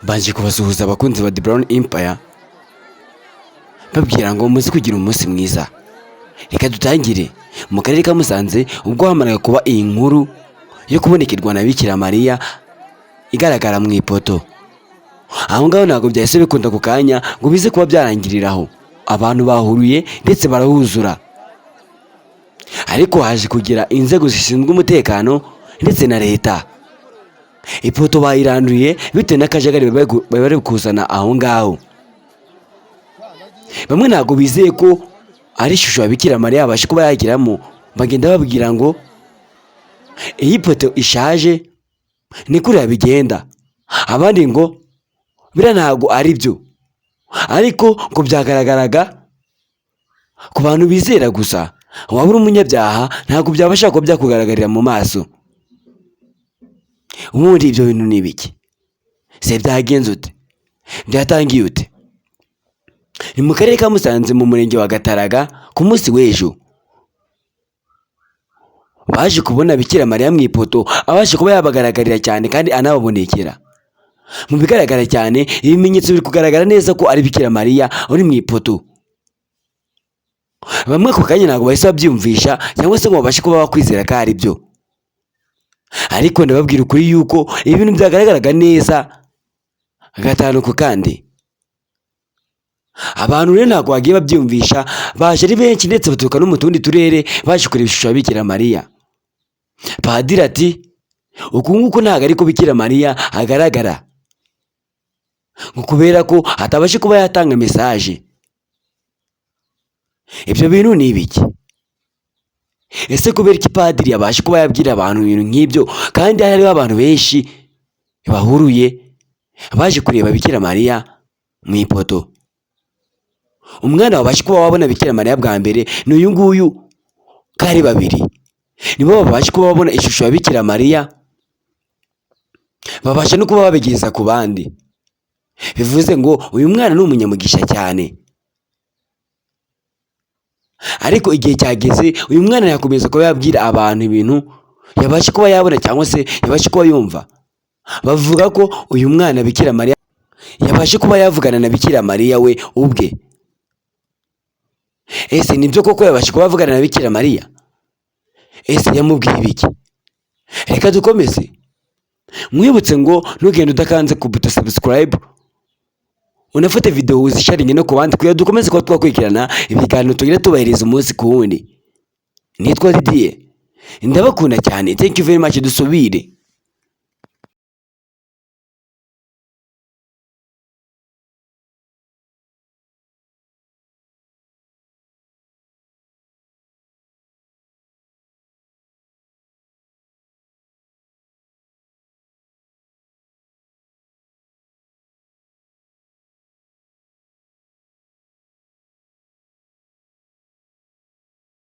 Banje kubasuhuza abakunzi ba The Brown Empire babwira ngo muzi kugira umunsi mwiza. Reka dutangire mu karere ka Musanze ubwo hamaraga kuba iyi nkuru yo kubonekerwa na Bikira Mariya igaragara mu ipoto. Aho ngaho ntabwo byahise bikunda ku kanya ngo bize kuba byarangiriraho, abantu bahuruye ndetse barahuzura, ariko haje kugira inzego zishinzwe umutekano ndetse na leta. Ipoto bayiranduye bitewe n'akajagari bari kuzana aho ngaho. Bamwe ntabwo bizeye ko ari ishusho ya Bikira Mariya yabasha kuba yagiramo, bagenda babwira ngo iyi poto ishaje ni kuriya bigenda, abandi ngo biriya ntabwo ari byo, ariko ngo byagaragaraga ku bantu bizera gusa. Waba uri umunyabyaha ntabwo byabasha kuba byakugaragarira mu maso. Ubundi ibyo bintu ni ibiki? Se byagenze ute? Byatangiye ute? Ni mu karere ka Musanze mu murenge wa Gataraga ku munsi w'ejo baje kubona Bikira Mariya mu ipoto, abasha kuba yabagaragarira cyane kandi anababonekera. Mu bigaragara cyane ibimenyetso biri kugaragara neza ko ari Bikira Mariya uri mu ipoto. Bamwe ku kanya ntabwo bahise babyumvisha cyangwa se ngo babashe kuba bakwizera ko ari byo, ariko ndababwira ukuri yuko ibintu byagaragaraga neza gatanu ku kandi. Abantu rero ntabwo bagiye babyumvisha, baje ari benshi ndetse baturuka no mu tundi turere baje kureba ishusho ya Bikira Mariya. Padiri ati uku nguku ntabwo ariko Bikira Mariya agaragara, ngo kubera ko atabashe kuba yatanga mesaje. Ibyo bintu ni ibiki? Ese kubera iki padiri yabashe kuba yabwira abantu ibintu nk'ibyo kandi hariho abantu benshi bahuruye baje kureba Bikira Mariya mu ipoto? Umwana wabashe kuba wabona Bikira Mariya bwa mbere ni uyu nguyu, kari babiri nibo babashe kuba babona ishusho ya Bikira Mariya, babasha no kuba babigeza ku bandi. Bivuze ngo uyu mwana ni umunyamugisha cyane, ariko igihe cyageze uyu mwana yakomeza kuba yabwira abantu ibintu yabashe kuba yabona cyangwa se yabashe kuba yumva. Bavuga ko uyu mwana Bikira Mariya yabashe kuba yavugana na Bikira Mariya we ubwe. Ese nibyo koko yabashe kuba yavugana na Bikira Mariya? Ese yamubwiye ibiki? Reka dukomeze. Mwibutse ngo ntugende udakanze ku buto subscribe, unafate video uzisharinge no ku bandi kugira dukomeze kuba twakurikirana ibiganiro tugira tubahiriza umunsi ku wundi. Nitwa Didier, ndabakunda cyane. Thank you very much. Dusubire.